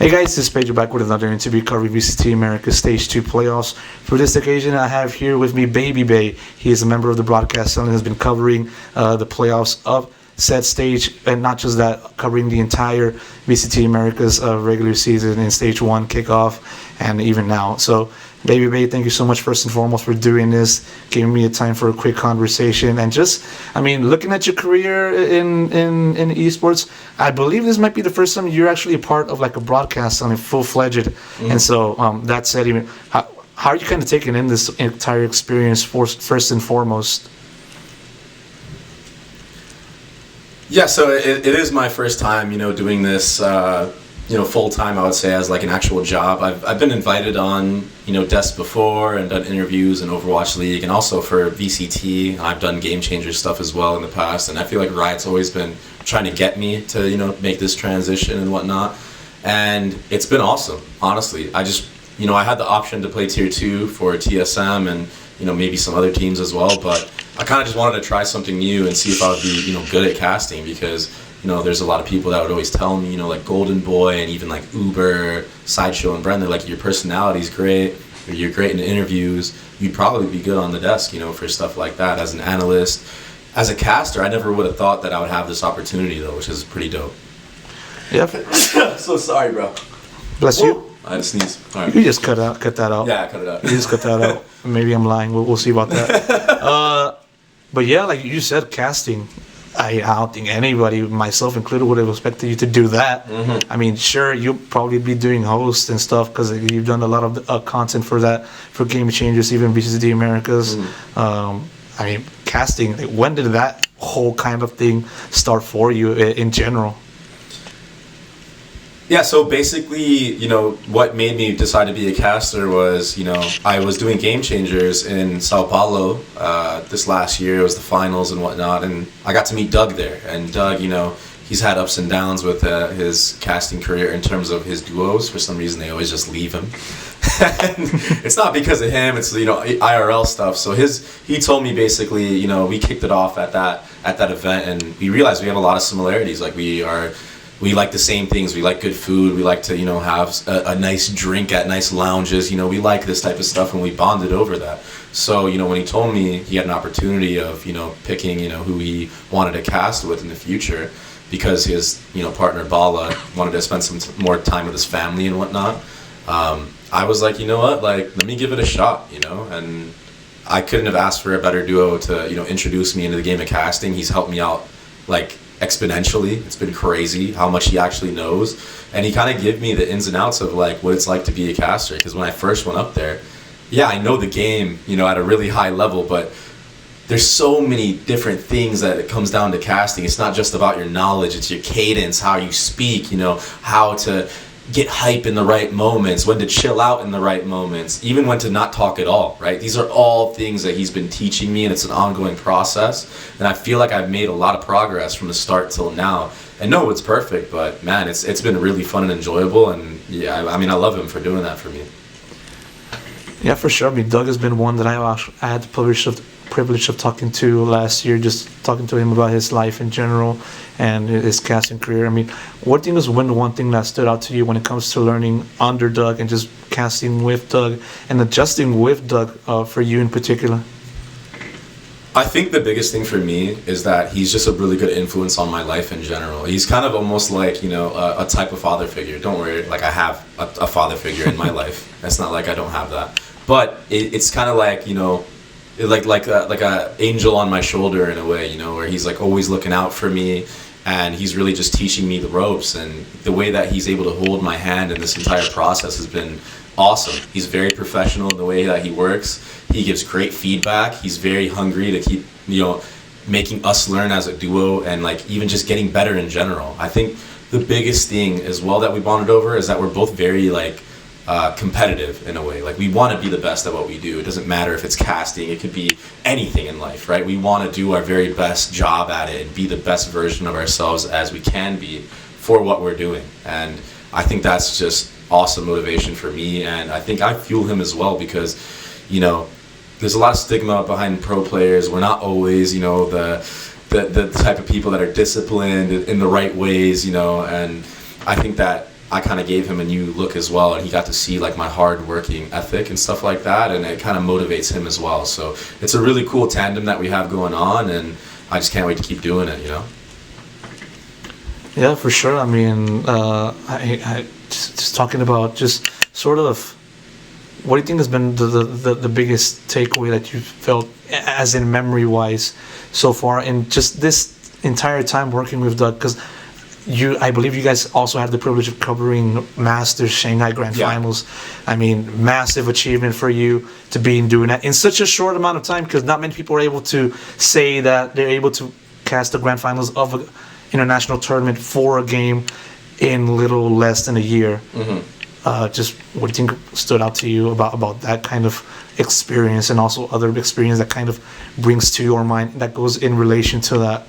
Hey guys, this is Pedro back with another interview covering VCT Americas Stage 2 playoffs. For this occasion, I have here with me babybay. He is a member of the broadcast and has been covering the playoffs of said stage, and not just that, covering the entire VCT Americas regular season in Stage 1 kickoff and even now. So, babybay, thank you so much first and foremost for doing this, giving me a time for a quick conversation, and just, looking at your career in esports, I believe this might be the first time you're actually a part of like a broadcast on a full-fledged. Mm-hmm. And so that said, even how are you kind of taking in this entire experience first and foremost? Yeah, so it is my first time, doing this, full time. I would say as like an actual job. I've been invited on, desks before and done interviews in Overwatch League, and also for VCT. I've done Game Changer stuff as well in the past, and I feel like Riot's always been trying to get me to, make this transition and whatnot. And it's been awesome, honestly. I just, I had the option to play Tier 2 for TSM and, maybe some other teams as well, but I kind of just wanted to try something new and see if I would be, good at casting, because, there's a lot of people that would always tell me, like Golden Boy and even like Uber, Sideshow, and Brendan, like your personality's great, or you're great in interviews, you'd probably be good on the desk, for stuff like that as an analyst. As a caster, I never would have thought that I would have this opportunity though, which is pretty dope. Yep. So sorry, bro. Bless you. I had to sneeze. All right. You just cut that out. Yeah, cut it out. You just cut that out. Maybe I'm lying. We'll see about that. But yeah, like you said, casting. I don't think anybody, myself included, would have expected you to do that. Mm-hmm. Sure, you'll probably be doing hosts and stuff because you've done a lot of content for that, for Game Changers, even VCT Americas. Mm-hmm. Casting, like, when did that whole kind of thing start for you in general? Yeah, so basically, what made me decide to be a caster was, I was doing Game Changers in Sao Paulo this last year. It was the finals and whatnot, and I got to meet Doug there. And Doug, he's had ups and downs with his casting career in terms of his duos. For some reason, they always just leave him. And it's not because of him, it's, IRL stuff. So he told me basically, we kicked it off at that event, and we realized we have a lot of similarities. Like, we like the same things. We like good food. We like to, have a nice drink at nice lounges. We like this type of stuff, and we bonded over that. So, when he told me he had an opportunity of, picking, who he wanted to cast with in the future, because his, partner Bala wanted to spend some more time with his family and whatnot, I was like, what, like, let me give it a shot, and I couldn't have asked for a better duo to, introduce me into the game of casting. He's helped me out, like, exponentially. It's been crazy how much he actually knows, and he kind of gave me the ins and outs of like what it's like to be a caster, because when I first went up there, yeah, I know the game, at a really high level, but there's so many different things that it comes down to casting. It's not just about your knowledge, it's your cadence, how you speak, how to get hype in the right moments, when to chill out in the right moments, even when to not talk at all, right? These are all things that he's been teaching me, and it's an ongoing process, and I feel like I've made a lot of progress from the start till now. And no, it's perfect, but man, it's been really fun and enjoyable, and yeah, I love him for doing that for me. Yeah, for sure. Doug has been one that I had the privilege of talking to last year, just talking to him about his life in general and his casting career. What do you think is one thing that stood out to you when it comes to learning under Doug and just casting with Doug and adjusting with Doug for you in particular? I think the biggest thing for me is that he's just a really good influence on my life in general. He's kind of almost like, a type of father figure. Don't worry, like I have a father figure in my life. It's not like I don't have that. But it's kind of like, like a angel on my shoulder in a way, where he's like always looking out for me, and he's really just teaching me the ropes, and the way that he's able to hold my hand in this entire process has been awesome. He's very professional in the way that he works. He gives great feedback. He's very hungry to keep, making us learn as a duo, and like even just getting better in general. I think the biggest thing as well that we bonded over is that we're both very like competitive in a way. Like, we want to be the best at what we do. It doesn't matter if it's casting, it could be anything in life, right? We want to do our very best job at it and be the best version of ourselves as we can be for what we're doing. And I think that's just awesome motivation for me, and I think I fuel him as well, because there's a lot of stigma behind pro players. We're not always the type of people that are disciplined in the right ways, and I think that I kind of gave him a new look as well, and he got to see like my hard working ethic and stuff like that, and it kind of motivates him as well. So it's a really cool tandem that we have going on, and I just can't wait to keep doing it, you know. Yeah, for sure. I mean, I just talking about just sort of, what do you think has been the biggest takeaway that you felt, as in memory wise, so far in just this entire time working with Doug? Because I believe you guys also had the privilege of covering Masters Shanghai Grand Finals. I mean, massive achievement for you to be doing that in such a short amount of time, because not many people are able to say that they're able to cast the Grand Finals of an international tournament for a game in little less than a year. Just what do you think stood out to you about that kind of experience, and also other experience that kind of brings to your mind that goes in relation to that?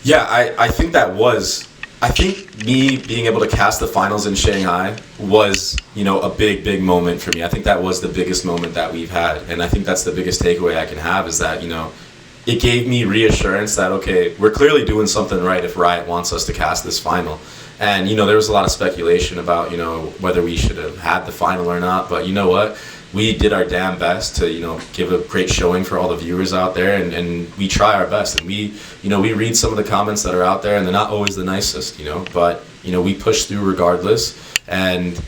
Yeah, I think I think me being able to cast the finals in Shanghai was, you know, a big moment for me. I think that was the biggest moment that we've had, and I think that's the biggest takeaway I can have, is that, you know, it gave me reassurance that, okay, we're clearly doing something right if Riot wants us to cast this final. And, you know, there was a lot of speculation about, you know, whether we should have had the final or not, but you know what? We did our damn best to, you know, give a great showing for all the viewers out there, and we try our best, and we, you know, we read some of the comments that are out there, and they're not always the nicest, you know, but, you know, we push through regardless, and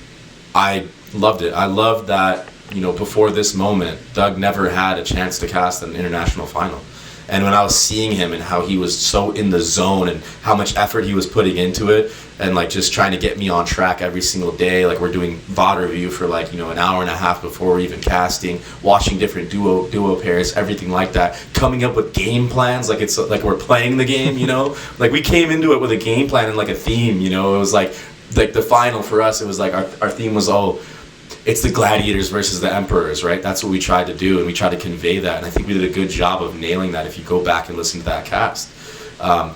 I loved it. I loved that, you know, before this moment, Doug never had a chance to cast an international final. And when I was seeing him and how he was so in the zone and how much effort he was putting into it, and like just trying to get me on track every single day, like we're doing VOD review for like, you know, an hour and a half before we're even casting, watching different duo pairs, everything like that, coming up with game plans, like it's like we're playing the game, you know, like we came into it with a game plan and like a theme, you know. It was like the final for us, it was like our theme was, it's the gladiators versus the emperors, right? That's what we tried to do, and we tried to convey that, and I think we did a good job of nailing that if you go back and listen to that cast.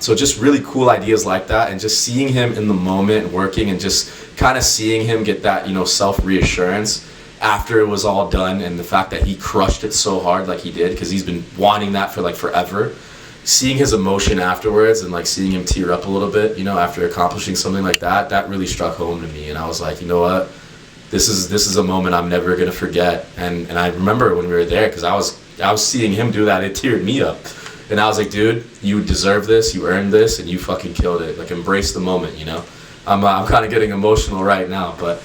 So just really cool ideas like that, and just seeing him in the moment working, and just kind of seeing him get that, you know, self-reassurance after it was all done, and the fact that he crushed it so hard like he did, because he's been wanting that for like forever. Seeing his emotion afterwards, and like seeing him tear up a little bit, you know, after accomplishing something like that, that really struck home to me, and I was like, you know what? This is a moment I'm never gonna forget, and I remember when we were there, because I was seeing him do that, it teared me up, and I was like, dude, you deserve this, you earned this, and you fucking killed it. Like, embrace the moment, you know. I'm kind of getting emotional right now, but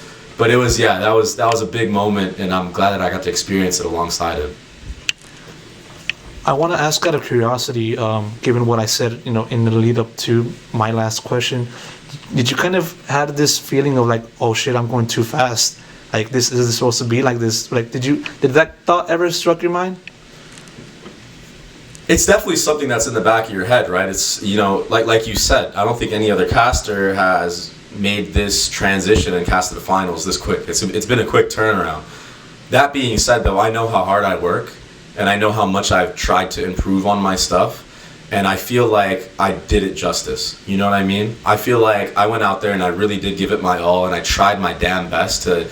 it was, yeah, that was a big moment, and I'm glad that I got to experience it alongside him. I want to ask out of curiosity, given what I said, you know, in the lead up to my last question, did you kind of had this feeling of like, oh shit, I'm going too fast? Like, this is supposed to be like this? Like, did that thought ever struck your mind? It's definitely something that's in the back of your head, right? It's, you know, like you said, I don't think any other caster has made this transition and casted the finals this quick. It's been a quick turnaround. That being said, though, I know how hard I work, and I know how much I've tried to improve on my stuff, and I feel like I did it justice. You know what I mean? I feel like I went out there and I really did give it my all, and I tried my damn best to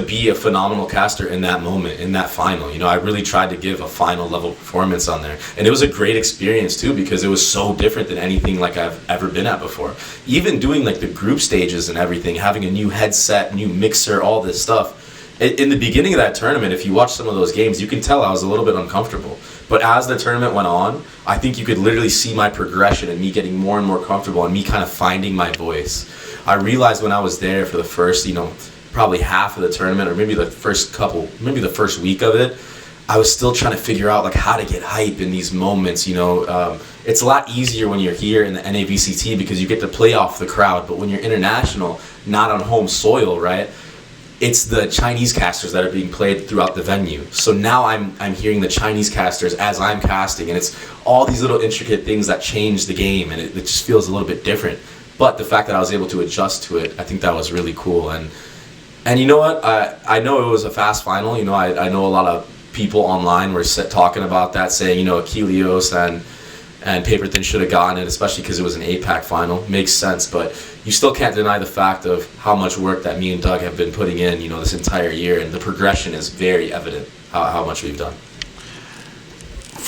be a phenomenal caster in that moment, in that final. You know, I really tried to give a final level performance on there. And it was a great experience too, because it was so different than anything like I've ever been at before. Even doing like the group stages and everything, having a new headset, new mixer, all this stuff. In the beginning of that tournament, if you watch some of those games, you can tell I was a little bit uncomfortable. But as the tournament went on, I think you could literally see my progression and me getting more and more comfortable and me kind of finding my voice. I realized when I was there for the first, you know, probably half of the tournament, or maybe the first week of it, I was still trying to figure out like how to get hype in these moments, you know. It's a lot easier when you're here in the NAVCT because you get to play off the crowd, but when you're international, not on home soil, right? It's the Chinese casters that are being played throughout the venue. So now I'm hearing the Chinese casters as I'm casting, and it's all these little intricate things that change the game, and it just feels a little bit different. But the fact that I was able to adjust to it, I think that was really cool. And you know what? I know it was a fast final. You know, I know a lot of people online were talking about that, saying, you know, Achilleos and Paper Thin should have gotten it, especially because it was an APAC final. Makes sense, but you still can't deny the fact of how much work that me and Doug have been putting in, you know, this entire year, and the progression is very evident how much we've done.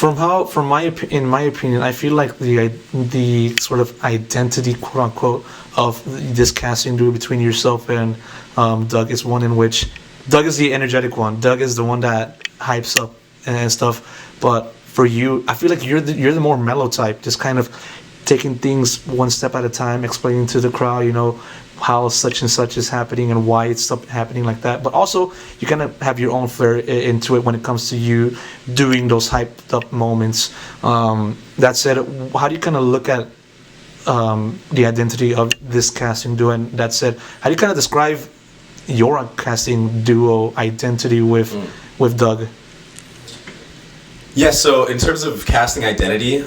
in my opinion, I feel like the sort of identity, quote unquote, of this casting duo between yourself and Doug is one in which Doug is the energetic one. Doug is the one that hypes up and stuff. But for you, I feel like you're the more mellow type, just kind of taking things one step at a time, explaining to the crowd, how such and such is happening and why it's happening like that. But also, you kind of have your own flair into it when it comes to you doing those hyped up moments. That said, how do you kind of look at the identity of this casting duo? And that said, how do you kind of describe your casting duo identity with Doug? Yeah, so in terms of casting identity,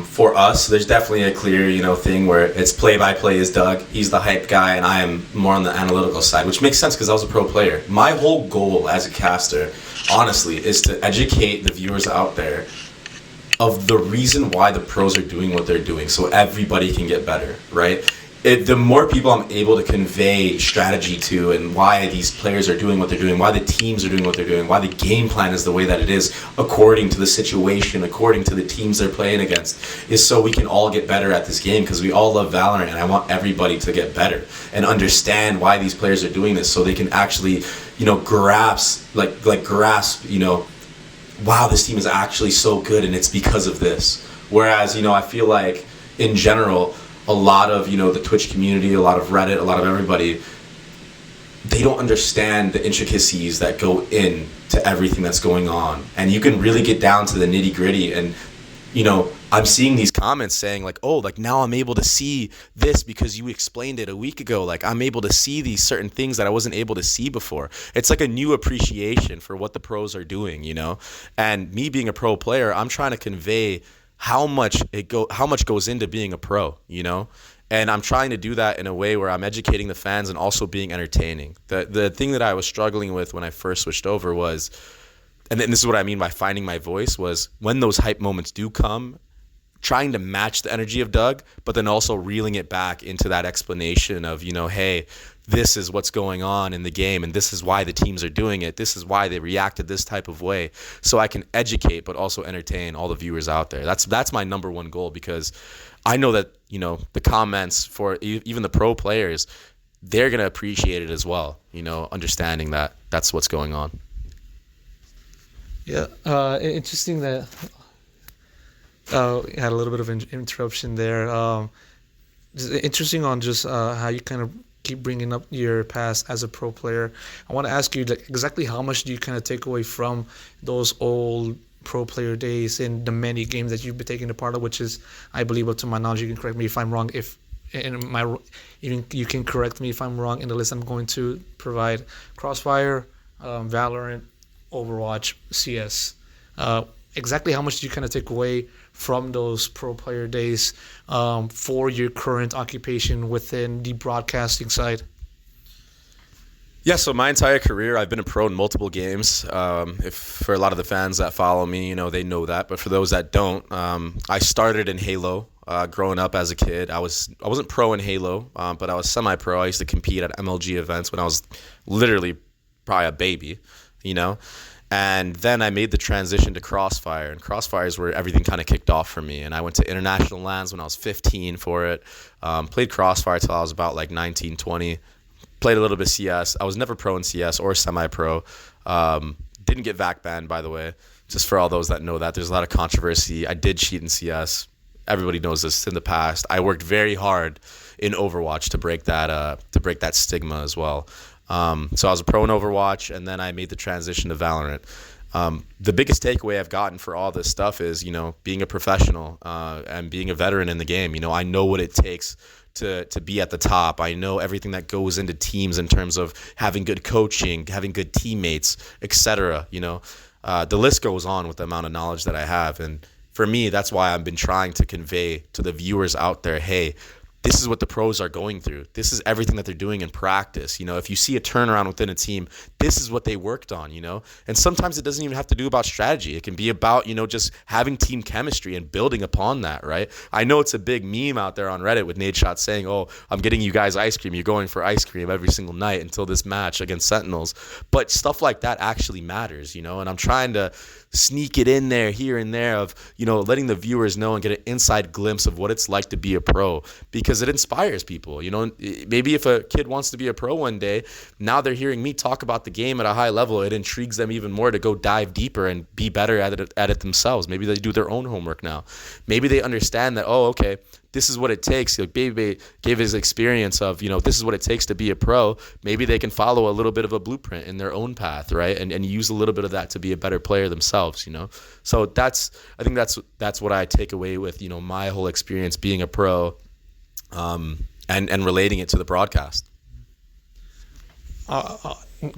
for us, there's definitely a clear, thing where it's play-by-play is Doug. He's the hype guy, and I am more on the analytical side, which makes sense because I was a pro player. My whole goal as a caster, honestly, is to educate the viewers out there of the reason why the pros are doing what they're doing, so everybody can get better, right? The more people I'm able to convey strategy to and why these players are doing what they're doing, why the teams are doing what they're doing, why the game plan is the way that it is according to the situation, according to the teams they're playing against, is so we can all get better at this game because we all love Valorant and I want everybody to get better and understand why these players are doing this so they can actually, grasp, wow, this team is actually so good and it's because of this. Whereas, I feel like in general, a lot of, the Twitch community, a lot of Reddit, a lot of everybody, they don't understand the intricacies that go into everything that's going on. And you can really get down to the nitty gritty. And, I'm seeing these comments saying like, oh, like now I'm able to see this because you explained it a week ago. Like I'm able to see these certain things that I wasn't able to see before. It's like a new appreciation for what the pros are doing, And me being a pro player, I'm trying to convey how much goes into being a pro, And I'm trying to do that in a way where I'm educating the fans and also being entertaining. The thing that I was struggling with when I first switched over was, and then this is what I mean by finding my voice, was when those hype moments do come, trying to match the energy of Doug, but then also reeling it back into that explanation of, hey, this is what's going on in the game and this is why the teams are doing it. This is why they reacted this type of way. So I can educate but also entertain all the viewers out there. That's my number one goal because I know that, the comments for even the pro players, they're going to appreciate it as well, understanding that that's what's going on. Yeah, interesting that had a little bit of interruption there. Just interesting on just how you kind of keep bringing up your past as a pro player. I want to ask you, like, exactly how much do you kind of take away from those old pro player days and the many games that you've been taking a part of, which is, I believe, up to my knowledge, you can correct me if I'm wrong, you can correct me if I'm wrong in the list I'm going to provide: Crossfire, Valorant, Overwatch, CS. Exactly how much do you kind of take away from those pro player days for your current occupation within the broadcasting side? Yeah, so my entire career, I've been a pro in multiple games. If for a lot of the fans that follow me, they know that. But for those that don't, I started in Halo. Growing up as a kid, I wasn't pro in Halo, but I was semi-pro. I used to compete at MLG events when I was literally probably a baby, And then I made the transition to Crossfire, and Crossfire is where everything kind of kicked off for me. And I went to international lands when I was 15 for it. Played Crossfire till I was about like 19, 20. Played a little bit CS. I was never pro in CS or semi-pro. Didn't get VAC banned, by the way. Just for all those that know that, there's a lot of controversy. I did cheat in CS. Everybody knows this in the past. I worked very hard in Overwatch to break that stigma as well. So I was a pro in Overwatch, and then I made the transition to Valorant. The biggest takeaway I've gotten for all this stuff is, being a professional and being a veteran in the game. I know what it takes to be at the top. I know everything that goes into teams in terms of having good coaching, having good teammates, etc. The list goes on with the amount of knowledge that I have. And for me, that's why I've been trying to convey to the viewers out there, hey, this is what the pros are going through. This is everything that they're doing in practice. You know, if you see a turnaround within a team, this is what they worked on, you know? And sometimes it doesn't even have to do about strategy. It can be about, you know, just having team chemistry and building upon that, right? I know it's a big meme out there on Reddit with Nate Shot saying, oh, I'm getting you guys ice cream. You're going for ice cream every single night until this match against Sentinels. But stuff like that actually matters, you know? And I'm trying to sneak it in there here and there of, you know, letting the viewers know and get an inside glimpse of what it's like to be a pro, because it inspires people. You know, maybe if a kid wants to be a pro one day, now they're hearing me talk about the game at a high level, it intrigues them even more to go dive deeper and be better at it themselves. Maybe they do their own homework now. Maybe they understand that, oh, okay, this is what it takes. Like Baby gave his experience of, you know, this is what it takes to be a pro. Maybe they can follow a little bit of a blueprint in their own path, right? And use a little bit of that to be a better player themselves, you know? So I think that's what I take away with, you know, my whole experience being a pro, and relating it to the broadcast.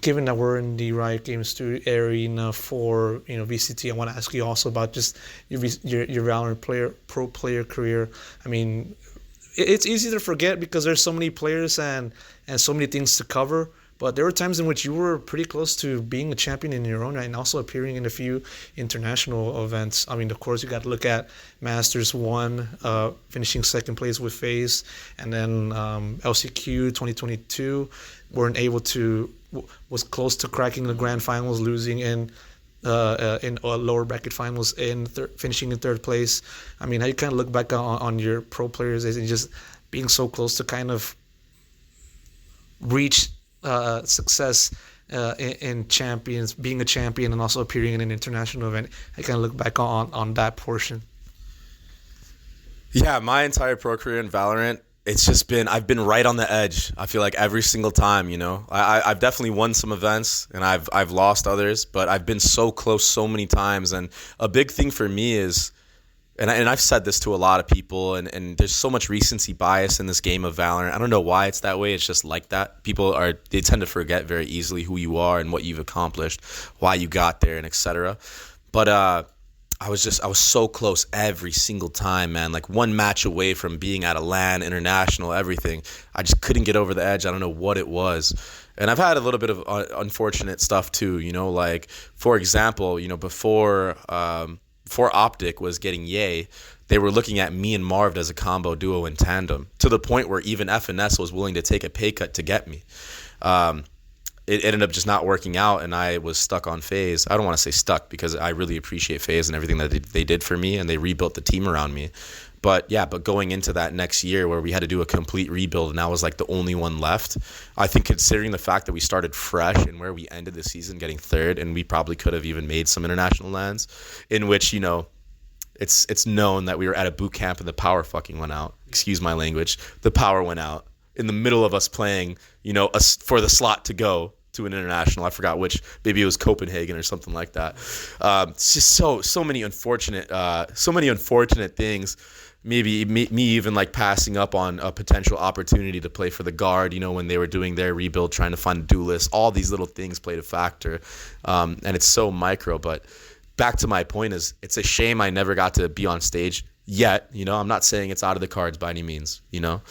Given that we're in the Riot Games studio arena for, you know, VCT, I want to ask you also about just your Valorant pro player career. I mean, it's easy to forget because there's so many players and so many things to cover. But there were times in which you were pretty close to being a champion in your own right and also appearing in a few international events. I mean, of course, you got to look at Masters 1, finishing second place with FaZe, and then LCQ 2022 was close to cracking the grand finals, losing in lower bracket finals, finishing in third place. I mean, how you kind of look back on your pro players and just being so close to kind of reach success in champions, being a champion, and also appearing in an international event. I kind of look back on that portion. Yeah, my entire pro career in Valorant, it's just been, I've been right on the edge. I feel like every single time, you know, I've definitely won some events and I've lost others, but I've been so close so many times. And a big thing for me is, and I've said this to a lot of people, and there's so much recency bias in this game of Valorant. I don't know why it's that way. It's just like that. They tend to forget very easily who you are and what you've accomplished, why you got there, and etc. But I was so close every single time, man. Like one match away from being at a LAN, international, everything. I just couldn't get over the edge. I don't know what it was. And I've had a little bit of unfortunate stuff too, you know, like, for example, you know, before Optic was getting Yay, they were looking at me and Marv as a combo duo in tandem, to the point where even FNS was willing to take a pay cut to get me. It ended up just not working out, and I was stuck on FaZe. I don't want to say stuck, because I really appreciate FaZe and everything that they did for me, and they rebuilt the team around me. But going into that next year where we had to do a complete rebuild and I was like the only one left, I think considering the fact that we started fresh and where we ended the season getting third, and we probably could have even made some international lands, in which, you know, it's known that we were at a boot camp and the power fucking went out. Excuse my language. The power went out in the middle of us playing, you know, for the slot to go to an international. I forgot which. Maybe it was Copenhagen or something like that. It's just so many unfortunate things. Maybe me even like passing up on a potential opportunity to play for the Guard, you know, when they were doing their rebuild, trying to find a duelist. All these little things played a factor, and it's so micro. But back to my point is, it's a shame I never got to be on stage yet. You know, I'm not saying it's out of the cards by any means, you know.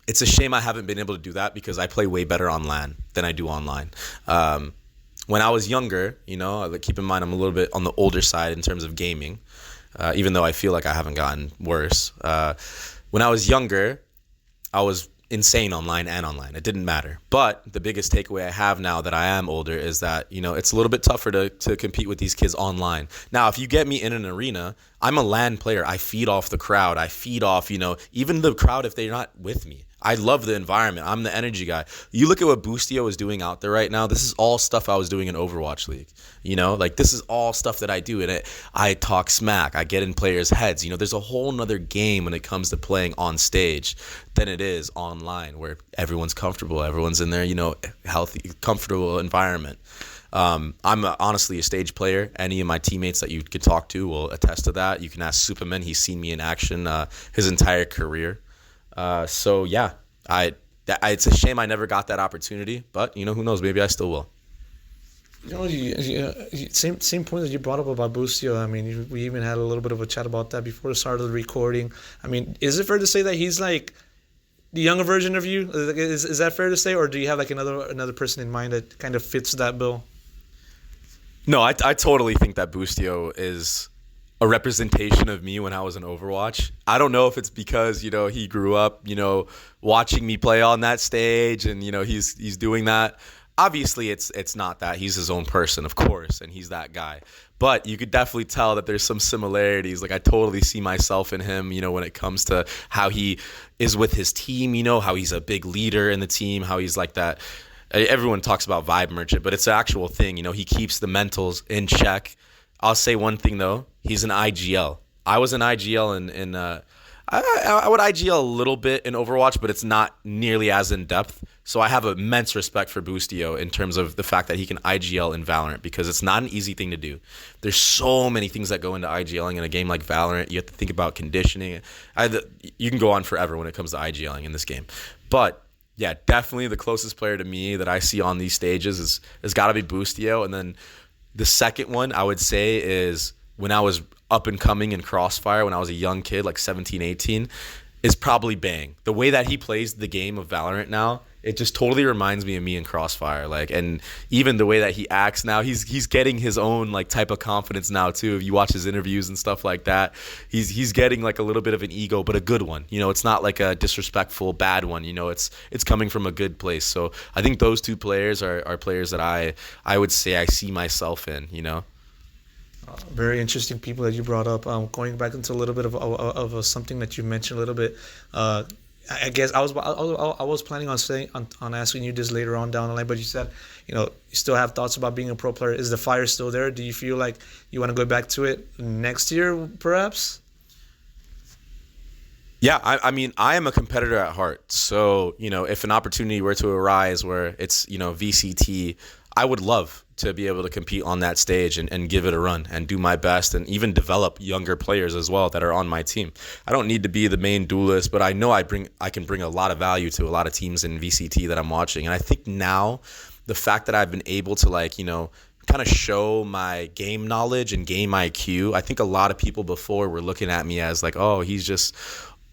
It's a shame I haven't been able to do that, because I play way better on LAN than I do online. When I was younger, you know, keep in mind I'm a little bit on the older side in terms of gaming. Even though I feel like I haven't gotten worse. When I was younger, I was insane online and online. It didn't matter. But the biggest takeaway I have now that I am older is that, you know, it's a little bit tougher to compete with these kids online. Now, if you get me in an arena, I'm a LAN player. I feed off the crowd. I feed off, you know, even the crowd if they're not with me. I love the environment. I'm the energy guy. You look at what Boostio is doing out there right now. This is all stuff I was doing in Overwatch League. You know, like, this is all stuff that I do. And I talk smack. I get in players' heads. You know, there's a whole nother game when it comes to playing on stage than it is online, where everyone's comfortable. Everyone's in their, you know, healthy, comfortable environment. I'm honestly a stage player. Any of my teammates that you could talk to will attest to that. You can ask Superman. He's seen me in action his entire career. So yeah, it's a shame I never got that opportunity, but, you know, who knows? Maybe I still will. Same point that you brought up about Boostio. I mean, we even had a little bit of a chat about that before the start of the recording. I mean, is it fair to say that he's like the younger version of you? Is that fair to say, or do you have like another person in mind that kind of fits that bill? No, I totally think that Boostio is a representation of me when I was in Overwatch. I don't know if it's because, he grew up, watching me play on that stage and, he's doing that. Obviously, it's not that. He's his own person, of course, and he's that guy. But you could definitely tell that there's some similarities. Like, I totally see myself in him, when it comes to how he is with his team, how he's a big leader in the team, how he's like that. Everyone talks about vibe merchant, but it's an actual thing. He keeps the mentals in check. I'll say one thing, though. He's an IGL. I was an IGL I would IGL a little bit in Overwatch, but it's not nearly as in-depth. So I have immense respect for Boostio in terms of the fact that he can IGL in Valorant, because it's not an easy thing to do. There's so many things that go into IGLing in a game like Valorant. You have to think about conditioning. You can go on forever when it comes to IGLing in this game. But yeah, definitely the closest player to me that I see on these stages has got to be Boostio. And then the second one I would say is when I was up and coming in Crossfire, when I was a young kid, like 17, 18, is probably Bang. The way that he plays the game of Valorant now, it just totally reminds me of me in Crossfire. Like, and even the way that he acts now, he's getting his own like type of confidence now too. If you watch his interviews and stuff like that, he's getting like a little bit of an ego, but a good one. It's not like a disrespectful bad one. It's coming from a good place. So I think those two players are players that I would say I see myself in. Very interesting people that you brought up. Going back into a little bit of something that you mentioned a little bit. I guess I was planning on saying on asking you this later on down the line, but you said you still have thoughts about being a pro player. Is the fire still there? Do you feel like you want to go back to it next year, perhaps? Yeah, I mean, I am a competitor at heart. So if an opportunity were to arise where it's VCT, I would love to be able to compete on that stage and give it a run and do my best and even develop younger players as well that are on my team. I don't need to be the main duelist, but I know I can bring a lot of value to a lot of teams in VCT that I'm watching. And I think now the fact that I've been able to kind of show my game knowledge and game IQ, I think a lot of people before were looking at me as like, oh, he's just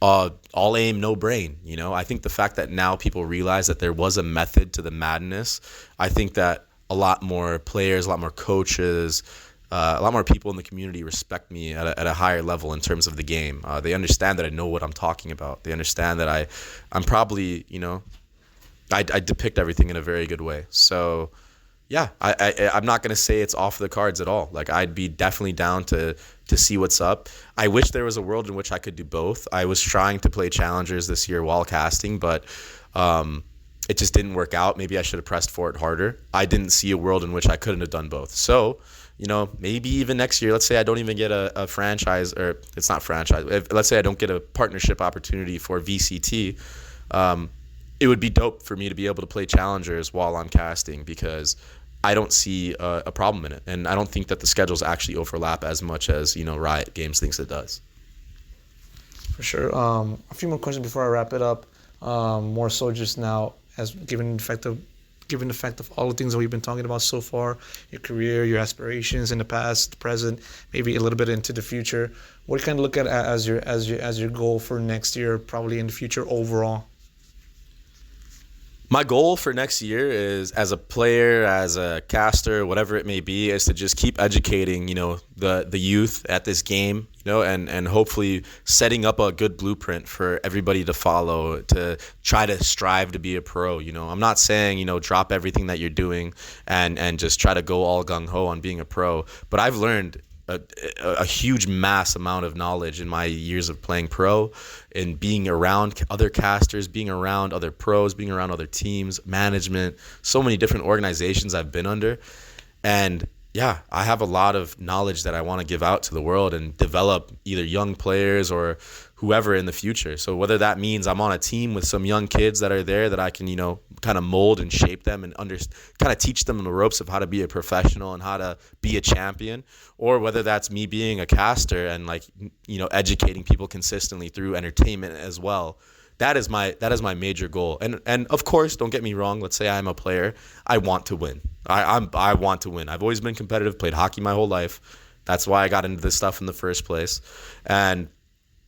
all aim, no brain. I think the fact that now people realize that there was a method to the madness, I think that a lot more players, a lot more coaches, a lot more people in the community respect me at a higher level in terms of the game. They understand that I know what I'm talking about. They understand that I'm probably, I depict everything in a very good way. So, yeah, I'm not going to say it's off the cards at all. Like, I'd be definitely down to see what's up. I wish there was a world in which I could do both. I was trying to play challengers this year while casting, but it just didn't work out. Maybe I should have pressed for it harder. I didn't see a world in which I couldn't have done both. So, maybe even next year, let's say I don't even get a franchise, or it's not franchise. Let's say I don't get a partnership opportunity for VCT. It would be dope for me to be able to play challengers while I'm casting, because I don't see a problem in it. And I don't think that the schedules actually overlap as much as, Riot Games thinks it does. For sure. A few more questions before I wrap it up. More so just now, as given the fact of all the things that we've been talking about so far, your career, your aspirations in the past, the present, maybe a little bit into the future, what do you kind of look at as your goal for next year, probably in the future overall? My goal for next year is, as a player, as a caster, whatever it may be, is to just keep educating, the youth at this game, and hopefully setting up a good blueprint for everybody to follow, to try to strive to be a pro. I'm not saying, drop everything that you're doing and just try to go all gung-ho on being a pro, but I've learned a huge mass amount of knowledge in my years of playing pro, and being around other casters, being around other pros, being around other teams, management, so many different organizations I've been under. And yeah, I have a lot of knowledge that I want to give out to the world and develop either young players or whoever in the future. So whether that means I'm on a team with some young kids that are there that I can, kind of mold and shape them and kind of teach them the ropes of how to be a professional and how to be a champion, or whether that's me being a caster and educating people consistently through entertainment as well, that is my major goal. And of course, don't get me wrong. Let's say I'm a player. I want to win. I want to win. I've always been competitive. Played hockey my whole life. That's why I got into this stuff in the first place. And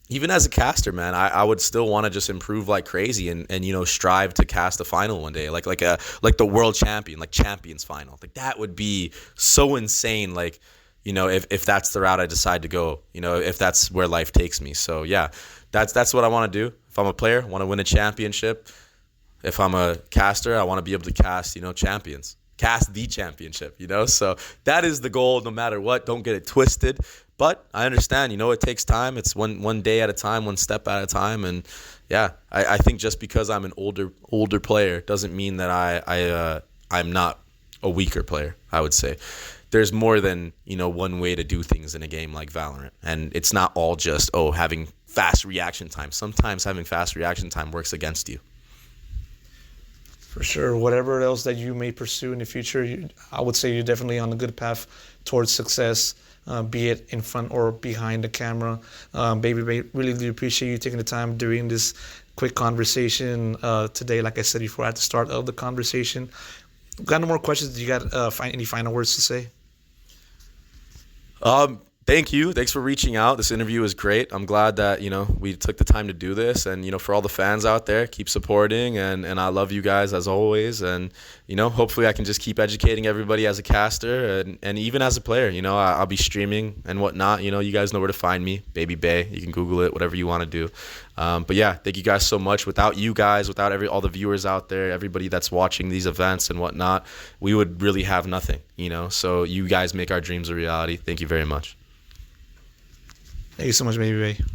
even as a caster, man, I would still want to just improve like crazy and strive to cast a final one day, like the world champion, like champions final. Like that would be so insane. Like, if that's the route I decide to go, if that's where life takes me. So yeah, that's what I want to do. If I'm a player, I want to win a championship. If I'm a caster, I want to be able to cast, champions. Cast the championship, So that is the goal no matter what. Don't get it twisted. But I understand, it takes time. It's one day at a time, one step at a time. And yeah, I think just because I'm an older player doesn't mean that I'm not a weaker player, I would say. There's more than, one way to do things in a game like Valorant. And it's not all just, having fast reaction time. Sometimes having fast reaction time works against you. For sure. Whatever else that you may pursue in the future, I would say you're definitely on a good path towards success, be it in front or behind the camera. Babybay, really do appreciate you taking the time during this quick conversation today. Like I said before at the start of the conversation. Got no more questions? Do you got any final words to say? Thank you. Thanks for reaching out. This interview was great. I'm glad that, we took the time to do this. And, for all the fans out there, keep supporting. And I love you guys as always. And, hopefully I can just keep educating everybody as a caster and even as a player. I'll be streaming and whatnot. You guys know where to find me. babybay. You can Google it, whatever you want to do. But yeah, thank you guys so much. Without you guys, without all the viewers out there, everybody that's watching these events and whatnot, we would really have nothing, So you guys make our dreams a reality. Thank you very much. Thank you so much, Babybay.